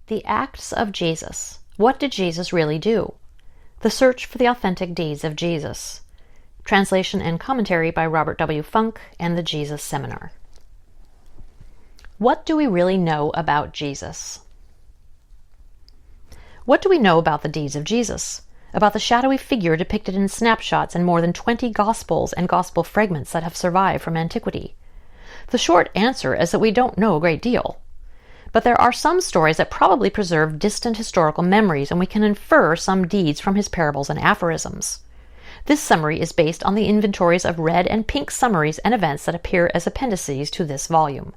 The Acts of Jesus. What did Jesus really do? The Search for the Authentic Deeds of Jesus. Translation and commentary by Robert W. Funk and the Jesus Seminar. What do we really know about Jesus? What do we know about the deeds of Jesus? About the shadowy figure depicted in snapshots in more than 20 Gospels and Gospel fragments that have survived from antiquity? The short answer is that we don't know a great deal. But there are some stories that probably preserve distant historical memories, and we can infer some deeds from his parables and aphorisms. This summary is based on the inventories of red and pink summaries and events that appear as appendices to this volume,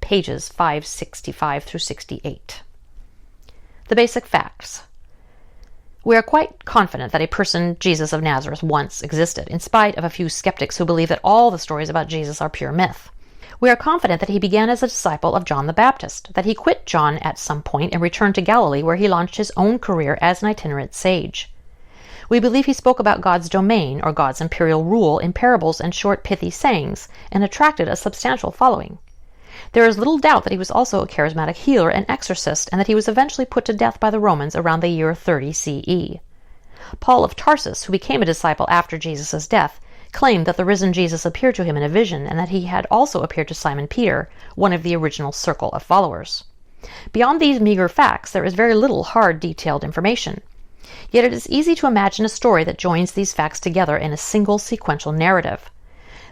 pages 565 through 68. The basic facts. We are quite confident that a person, Jesus of Nazareth, once existed, in spite of a few skeptics who believe that all the stories about Jesus are pure myth. We are confident that he began as a disciple of John the Baptist, that he quit John at some point and returned to Galilee, where he launched his own career as an itinerant sage. We believe he spoke about God's domain, or God's imperial rule, in parables and short pithy sayings, and attracted a substantial following. There is little doubt that he was also a charismatic healer and exorcist, and that he was eventually put to death by the Romans around the year 30 CE. Paul of Tarsus, who became a disciple after Jesus' death, claimed that the risen Jesus appeared to him in a vision, and that he had also appeared to Simon Peter, one of the original circle of followers. Beyond these meager facts, there is very little hard, detailed information. Yet it is easy to imagine a story that joins these facts together in a single sequential narrative.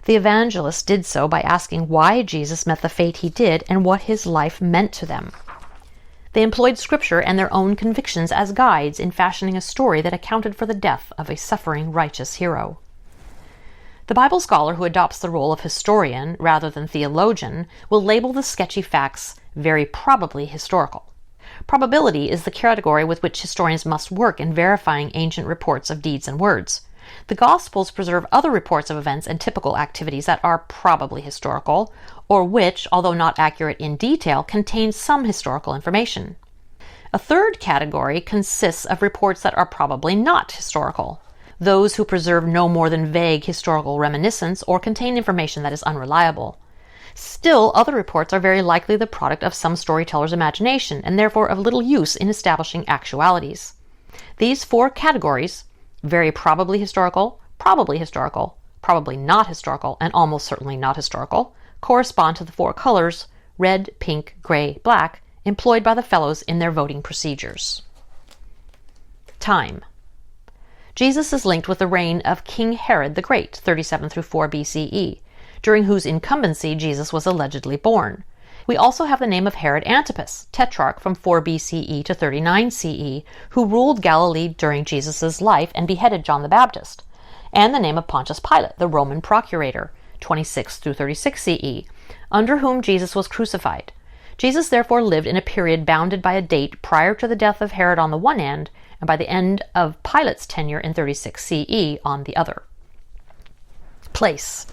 The evangelists did so by asking why Jesus met the fate he did and what his life meant to them. They employed Scripture and their own convictions as guides in fashioning a story that accounted for the death of a suffering righteous hero. The Bible scholar who adopts the role of historian rather than theologian will label the sketchy facts very probably historical. Probability is the category with which historians must work in verifying ancient reports of deeds and words. The Gospels preserve other reports of events and typical activities that are probably historical, or which, although not accurate in detail, contain some historical information. A third category consists of reports that are probably not historical. Those who preserve no more than vague historical reminiscence or contain information that is unreliable. Still, other reports are very likely the product of some storyteller's imagination and therefore of little use in establishing actualities. These four categories, very probably historical, probably not historical, and almost certainly not historical, correspond to the four colors, red, pink, gray, black, employed by the fellows in their voting procedures. Time. Jesus is linked with the reign of King Herod the Great, 37 through 4 BCE, during whose incumbency Jesus was allegedly born. We also have the name of Herod Antipas, tetrarch from 4 BCE to 39 CE, who ruled Galilee during Jesus' life and beheaded John the Baptist, and the name of Pontius Pilate, the Roman procurator, 26 through 36 CE, under whom Jesus was crucified. Jesus therefore lived in a period bounded by a date prior to the death of Herod on the one hand, and by the end of Pilate's tenure in 36 CE on the other. Place.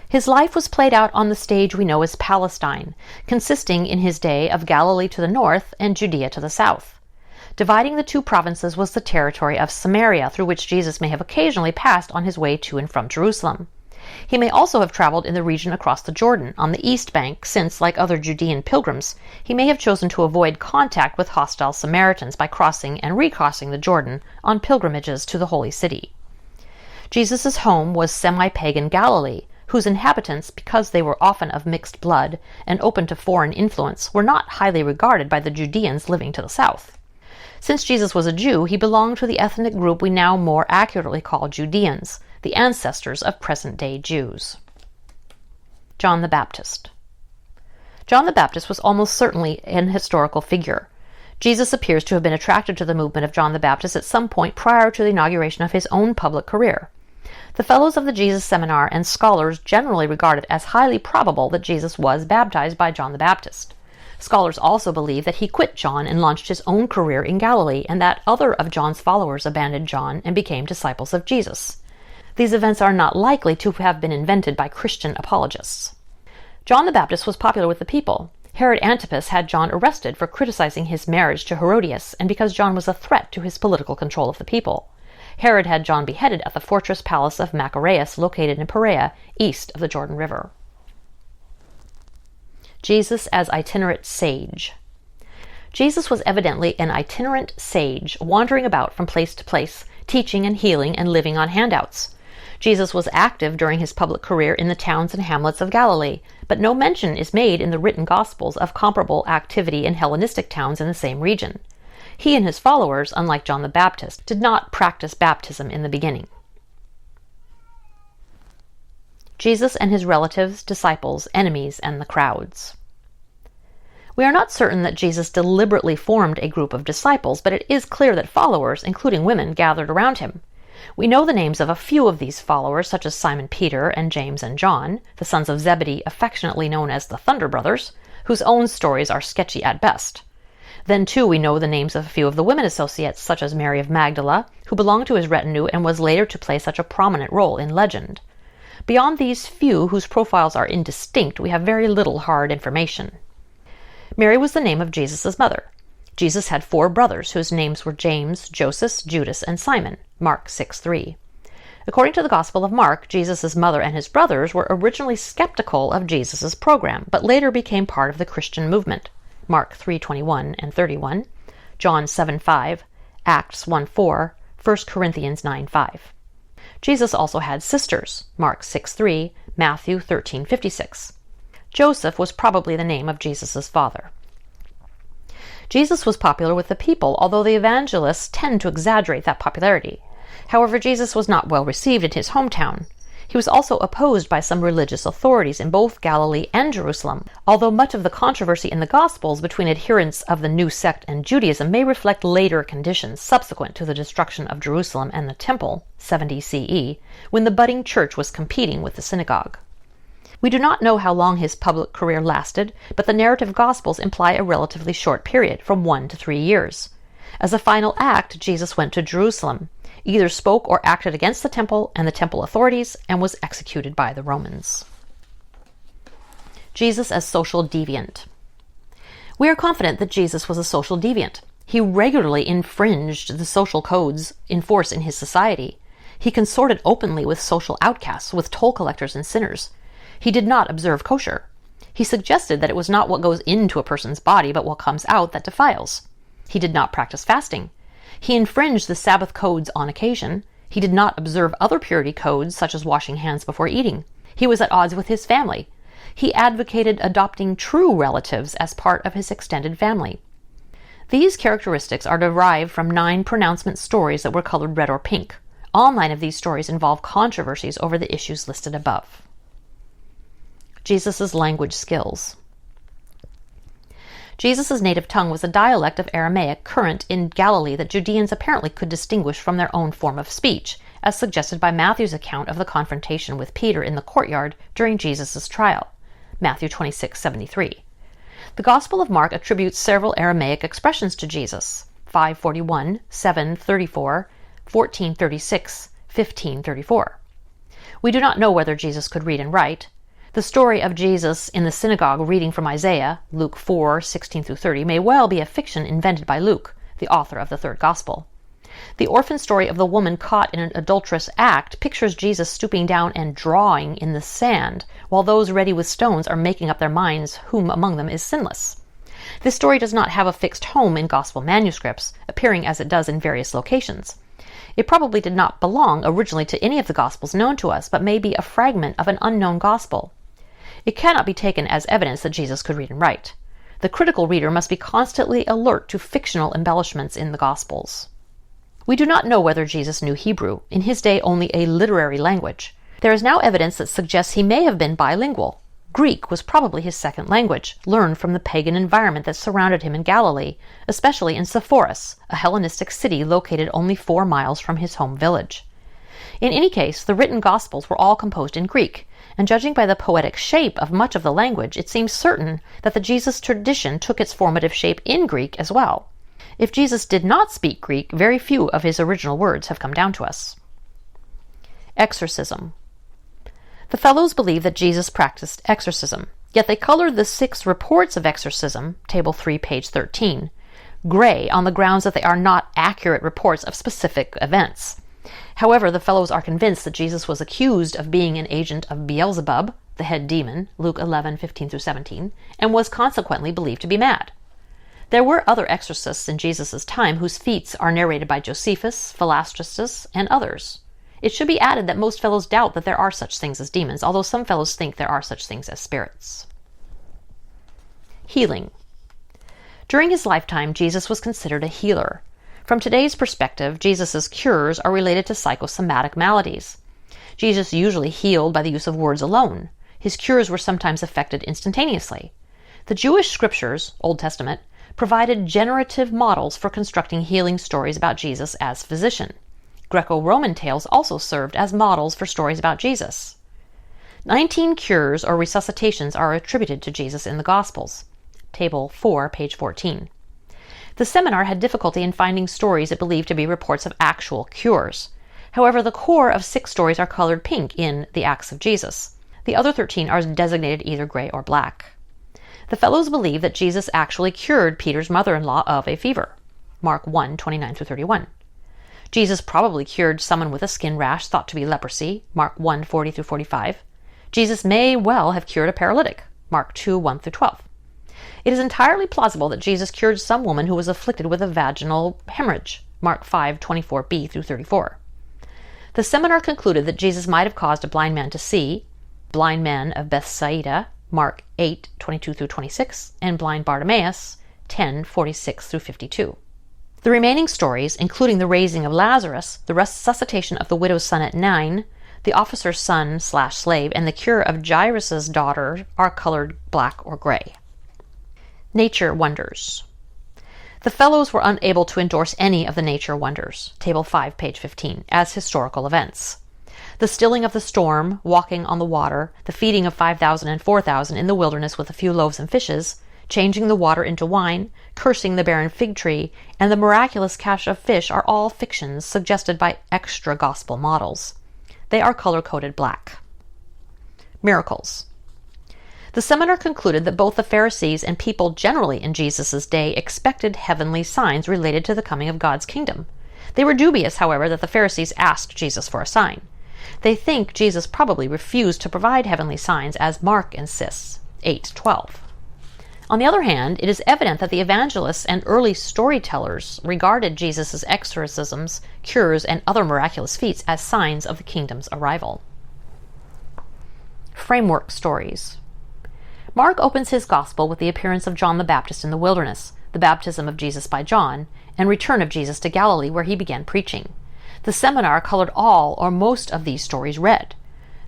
His life was played out on the stage we know as Palestine, consisting in his day of Galilee to the north and Judea to the south. Dividing the two provinces was the territory of Samaria, through which Jesus may have occasionally passed on his way to and from Jerusalem. He may also have traveled in the region across the Jordan, on the east bank, since, like other Judean pilgrims, he may have chosen to avoid contact with hostile Samaritans by crossing and recrossing the Jordan on pilgrimages to the Holy City. Jesus' home was semi-pagan Galilee, whose inhabitants, because they were often of mixed blood and open to foreign influence, were not highly regarded by the Judeans living to the south. Since Jesus was a Jew, he belonged to the ethnic group we now more accurately call Judeans, the ancestors of present-day Jews. John the Baptist. John the Baptist was almost certainly an historical figure. Jesus appears to have been attracted to the movement of John the Baptist at some point prior to the inauguration of his own public career. The fellows of the Jesus Seminar and scholars generally regard it as highly probable that Jesus was baptized by John the Baptist. Scholars also believe that he quit John and launched his own career in Galilee, and that other of John's followers abandoned John and became disciples of Jesus. These events are not likely to have been invented by Christian apologists. John the Baptist was popular with the people. Herod Antipas had John arrested for criticizing his marriage to Herodias, and because John was a threat to his political control of the people. Herod had John beheaded at the fortress palace of Machaerus, located in Perea, east of the Jordan River. Jesus as itinerant sage. Jesus was evidently an itinerant sage, wandering about from place to place, teaching and healing and living on handouts. Jesus was active during his public career in the towns and hamlets of Galilee, but no mention is made in the written Gospels of comparable activity in Hellenistic towns in the same region. He and his followers, unlike John the Baptist, did not practice baptism in the beginning. Jesus and his relatives, disciples, enemies, and the crowds. We are not certain that Jesus deliberately formed a group of disciples, but it is clear that followers, including women, gathered around him. We know the names of a few of these followers, such as Simon Peter and James and John, the sons of Zebedee, affectionately known as the Thunder Brothers, whose own stories are sketchy at best. Then, too, we know the names of a few of the women associates, such as Mary of Magdala, who belonged to his retinue and was later to play such a prominent role in legend. Beyond these few, whose profiles are indistinct, we have very little hard information. Mary was the name of Jesus' mother. Jesus had 4 brothers whose names were James, Joseph, Judas, and Simon, Mark 6:3. According to the Gospel of Mark, Jesus' mother and his brothers were originally skeptical of Jesus' program, but later became part of the Christian movement, Mark 3:21 and 31, John 7:5, Acts 1:4, 1 Corinthians 9:5. Jesus also had sisters, Mark 6:3, Matthew 13:56. Joseph was probably the name of Jesus' father. Jesus was popular with the people, although the evangelists tend to exaggerate that popularity. However, Jesus was not well received in his hometown. He was also opposed by some religious authorities in both Galilee and Jerusalem, although much of the controversy in the Gospels between adherents of the new sect and Judaism may reflect later conditions subsequent to the destruction of Jerusalem and the Temple, 70 CE, when the budding church was competing with the synagogue. We do not know how long his public career lasted, but the narrative Gospels imply a relatively short period, from 1 to 3 years. As a final act, Jesus went to Jerusalem, either spoke or acted against the temple and the temple authorities, and was executed by the Romans. Jesus as social deviant. We are confident that Jesus was a social deviant. He regularly infringed the social codes in force in his society. He consorted openly with social outcasts, with toll collectors and sinners. He did not observe kosher. He suggested that it was not what goes into a person's body, but what comes out that defiles. He did not practice fasting. He infringed the Sabbath codes on occasion. He did not observe other purity codes, such as washing hands before eating. He was at odds with his family. He advocated adopting true relatives as part of his extended family. These characteristics are derived from 9 pronouncement stories that were colored red or pink. All 9 of these stories involve controversies over the issues listed above. Jesus' language skills. Jesus' native tongue was a dialect of Aramaic current in Galilee that Judeans apparently could distinguish from their own form of speech, as suggested by Matthew's account of the confrontation with Peter in the courtyard during Jesus' trial, Matthew 26:73. The Gospel of Mark attributes several Aramaic expressions to Jesus, 5:41, 7:34, 14:36, 15:34. We do not know whether Jesus could read and write. The story of Jesus in the synagogue reading from Isaiah, Luke 4:16-30, may well be a fiction invented by Luke, the author of the 3rd Gospel. The orphan story of the woman caught in an adulterous act pictures Jesus stooping down and drawing in the sand, while those ready with stones are making up their minds whom among them is sinless. This story does not have a fixed home in Gospel manuscripts, appearing as it does in various locations. It probably did not belong originally to any of the Gospels known to us, but may be a fragment of an unknown Gospel. It cannot be taken as evidence that Jesus could read and write. The critical reader must be constantly alert to fictional embellishments in the Gospels. We do not know whether Jesus knew Hebrew, in his day only a literary language. There is now evidence that suggests he may have been bilingual. Greek was probably his second language, learned from the pagan environment that surrounded him in Galilee, especially in Sepphoris, a Hellenistic city located only 4 miles from his home village. In any case, the written Gospels were all composed in Greek, and judging by the poetic shape of much of the language, it seems certain that the Jesus tradition took its formative shape in Greek as well. If Jesus did not speak Greek, very few of his original words have come down to us. Exorcism. The Fellows believe that Jesus practiced exorcism, yet they colored the 6 reports of exorcism, Table 3, page 13, gray on the grounds that they are not accurate reports of specific events. However, the Fellows are convinced that Jesus was accused of being an agent of Beelzebub, the head demon, Luke 11:15-17, and was consequently believed to be mad. There were other exorcists in Jesus' time whose feats are narrated by Josephus, Philastratus, and others. It should be added that most fellows doubt that there are such things as demons, although some fellows think there are such things as spirits. Healing. During his lifetime, Jesus was considered a healer. From today's perspective, Jesus' cures are related to psychosomatic maladies. Jesus usually healed by the use of words alone. His cures were sometimes effected instantaneously. The Jewish scriptures, Old Testament, provided generative models for constructing healing stories about Jesus as physician. Greco-Roman tales also served as models for stories about Jesus. 19 cures or resuscitations are attributed to Jesus in the Gospels. Table 4, page 14. The seminar had difficulty in finding stories it believed to be reports of actual cures. However, the core of 6 stories are colored pink in The Acts of Jesus. The other 13 are designated either gray or black. The fellows believe that Jesus actually cured Peter's mother-in-law of a fever. Mark 1, 29-31. Jesus probably cured someone with a skin rash thought to be leprosy. Mark 1, 40-45. Jesus may well have cured a paralytic. Mark 2, 1-12. It is entirely plausible that Jesus cured some woman who was afflicted with a vaginal hemorrhage. Mark 5, 24b-34. The seminar concluded that Jesus might have caused a blind man to see, blind man of Bethsaida, Mark 8, 22-26, and blind Bartimaeus, 10, 46-52. The remaining stories, including the raising of Lazarus, the resuscitation of the widow's son at 9, the officer's son/slave, and the cure of Jairus' daughter, are colored black or gray. Nature wonders. The fellows were unable to endorse any of the nature wonders, Table 5, page 15, as historical events. The stilling of the storm, walking on the water, the feeding of 5,000 and 4,000 in the wilderness with a few loaves and fishes, changing the water into wine, cursing the barren fig tree, and the miraculous catch of fish are all fictions suggested by extra gospel models. They are color-coded black. Miracles. The seminar concluded that both the Pharisees and people generally in Jesus' day expected heavenly signs related to the coming of God's kingdom. They were dubious, however, that the Pharisees asked Jesus for a sign. They think Jesus probably refused to provide heavenly signs, as Mark insists, 8:12. On the other hand, it is evident that the evangelists and early storytellers regarded Jesus' exorcisms, cures, and other miraculous feats as signs of the kingdom's arrival. Framework stories. Mark opens his gospel with the appearance of John the Baptist in the wilderness, the baptism of Jesus by John, and return of Jesus to Galilee, where he began preaching. The seminar colored all or most of these stories red.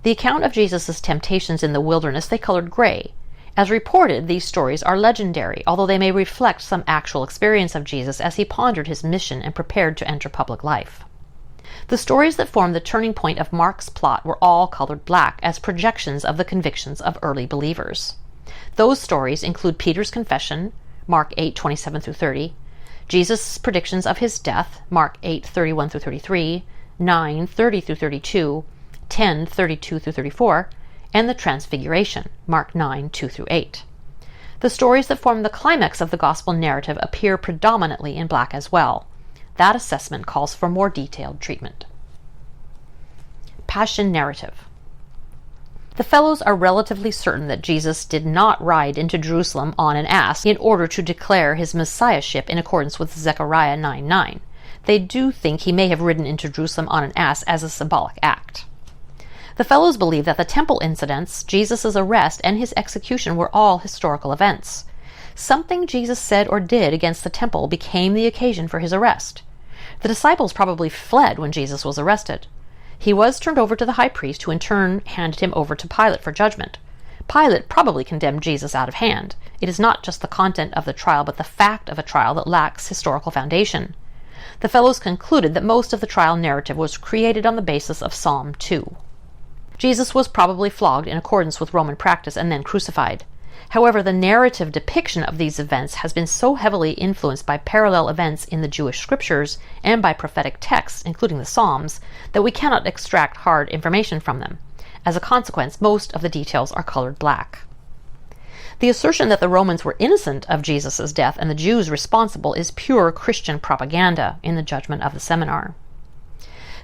The account of Jesus' temptations in the wilderness they colored gray. As reported, these stories are legendary, although they may reflect some actual experience of Jesus as he pondered his mission and prepared to enter public life. The stories that formed the turning point of Mark's plot were all colored black as projections of the convictions of early believers. Those stories include Peter's confession, Mark 8:27-30, Jesus' predictions of his death, Mark 8:31-33, 9:30-32, 10:32-34, and the Transfiguration, Mark 9:2-8. The stories that form the climax of the gospel narrative appear predominantly in black as well. That assessment calls for more detailed treatment. Passion narrative. The fellows are relatively certain that Jesus did not ride into Jerusalem on an ass in order to declare his messiahship in accordance with Zechariah 9:9. They do think he may have ridden into Jerusalem on an ass as a symbolic act. The fellows believe that the temple incidents, Jesus' arrest, and his execution were all historical events. Something Jesus said or did against the temple became the occasion for his arrest. The disciples probably fled when Jesus was arrested. He was turned over to the high priest, who in turn handed him over to Pilate for judgment. Pilate probably condemned Jesus out of hand. It is not just the content of the trial, but the fact of a trial that lacks historical foundation. The fellows concluded that most of the trial narrative was created on the basis of Psalm 2. Jesus was probably flogged in accordance with Roman practice and then crucified. However, the narrative depiction of these events has been so heavily influenced by parallel events in the Jewish scriptures and by prophetic texts, including the Psalms, that we cannot extract hard information from them. As a consequence, most of the details are colored black. The assertion that the Romans were innocent of Jesus' death and the Jews responsible is pure Christian propaganda in the judgment of the seminar.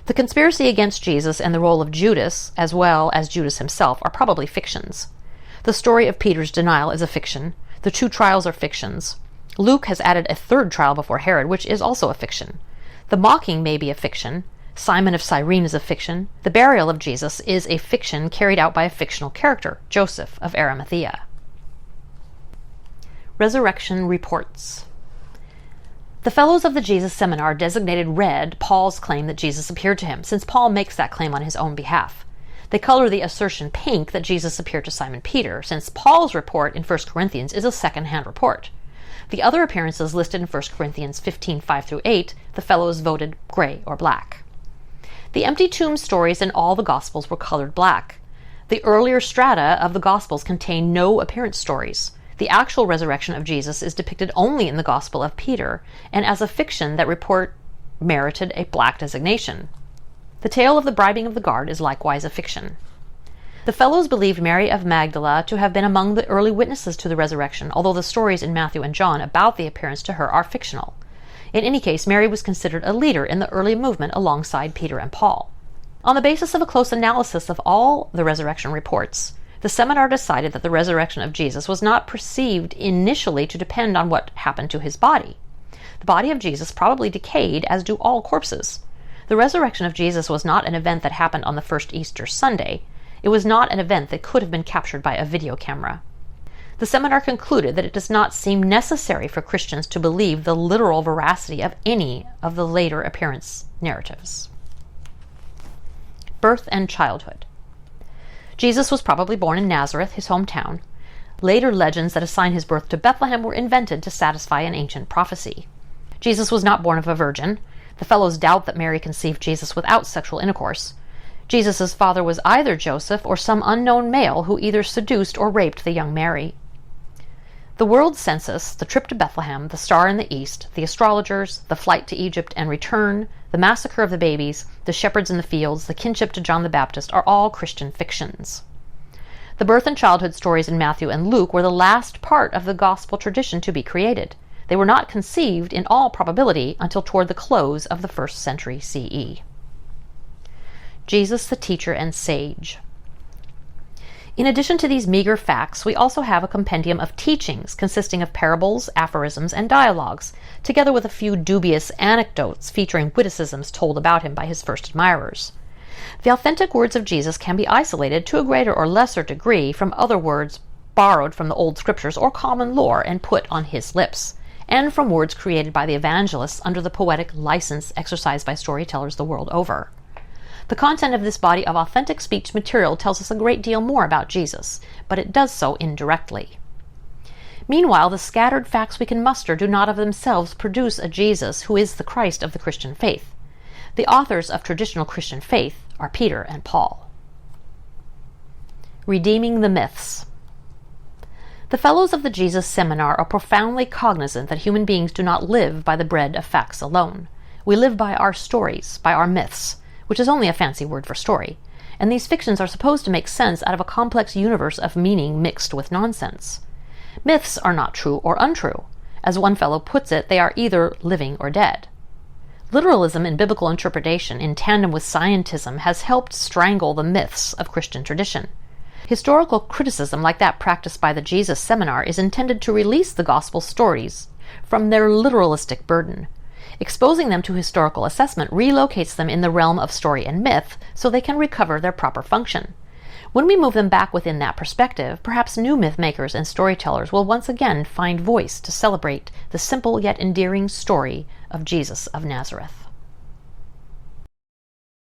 The conspiracy against Jesus and the role of Judas, as well as Judas himself, are probably fictions. The story of Peter's denial is a fiction. The two trials are fictions. Luke has added a third trial before Herod, which is also a fiction. The mocking may be a fiction. Simon of Cyrene is a fiction. The burial of Jesus is a fiction carried out by a fictional character, Joseph of Arimathea. Resurrection reports. The Fellows of the Jesus Seminar designated red Paul's claim that Jesus appeared to him, since Paul makes that claim on his own behalf. They color the assertion pink that Jesus appeared to Simon Peter, since Paul's report in 1 Corinthians is a second-hand report. The other appearances listed in 1 Corinthians 15:5-8, the Fellows voted gray or black. The empty tomb stories in all the Gospels were colored black. The earlier strata of the Gospels contain no appearance stories. The actual resurrection of Jesus is depicted only in the Gospel of Peter, and as a fiction that report merited a black designation. The tale of the bribing of the guard is likewise a fiction. The Fellows believed Mary of Magdala to have been among the early witnesses to the resurrection, although the stories in Matthew and John about the appearance to her are fictional. In any case, Mary was considered a leader in the early movement alongside Peter and Paul. On the basis of a close analysis of all the resurrection reports, the seminar decided that the resurrection of Jesus was not perceived initially to depend on what happened to his body. The body of Jesus probably decayed, as do all corpses. The resurrection of Jesus was not an event that happened on the first Easter Sunday. It was not an event that could have been captured by a video camera. The seminar concluded that it does not seem necessary for Christians to believe the literal veracity of any of the later appearance narratives. Birth and childhood. Jesus was probably born in Nazareth, his hometown. Later legends that assign his birth to Bethlehem were invented to satisfy an ancient prophecy. Jesus was not born of a virgin. The Fellows doubt that Mary conceived Jesus without sexual intercourse. Jesus' father was either Joseph or some unknown male who either seduced or raped the young Mary. The world census, the trip to Bethlehem, the star in the east, the astrologers, the flight to Egypt and return, the massacre of the babies, the shepherds in the fields, the kinship to John the Baptist are all Christian fictions. The birth and childhood stories in Matthew and Luke were the last part of the gospel tradition to be created. They were not conceived, in all probability, until toward the close of the 1st century CE. Jesus the teacher and sage. In addition to these meager facts, we also have a compendium of teachings consisting of parables, aphorisms, and dialogues, together with a few dubious anecdotes featuring witticisms told about him by his first admirers. The authentic words of Jesus can be isolated to a greater or lesser degree from other words borrowed from the old scriptures or common lore and put on his lips, and from words created by the evangelists under the poetic license exercised by storytellers the world over. The content of this body of authentic speech material tells us a great deal more about Jesus, but it does so indirectly. Meanwhile, the scattered facts we can muster do not of themselves produce a Jesus who is the Christ of the Christian faith. The authors of traditional Christian faith are Peter and Paul. Redeeming the myths. The Fellows of the Jesus Seminar are profoundly cognizant that human beings do not live by the bread of facts alone. We live by our stories, by our myths, which is only a fancy word for story, and these fictions are supposed to make sense out of a complex universe of meaning mixed with nonsense. Myths are not true or untrue. As one fellow puts it, they are either living or dead. Literalism in biblical interpretation, in tandem with scientism, has helped strangle the myths of Christian tradition. Historical criticism like that practiced by the Jesus Seminar is intended to release the gospel stories from their literalistic burden. Exposing them to historical assessment relocates them in the realm of story and myth so they can recover their proper function. When we move them back within that perspective, perhaps new myth makers and storytellers will once again find voice to celebrate the simple yet endearing story of Jesus of Nazareth.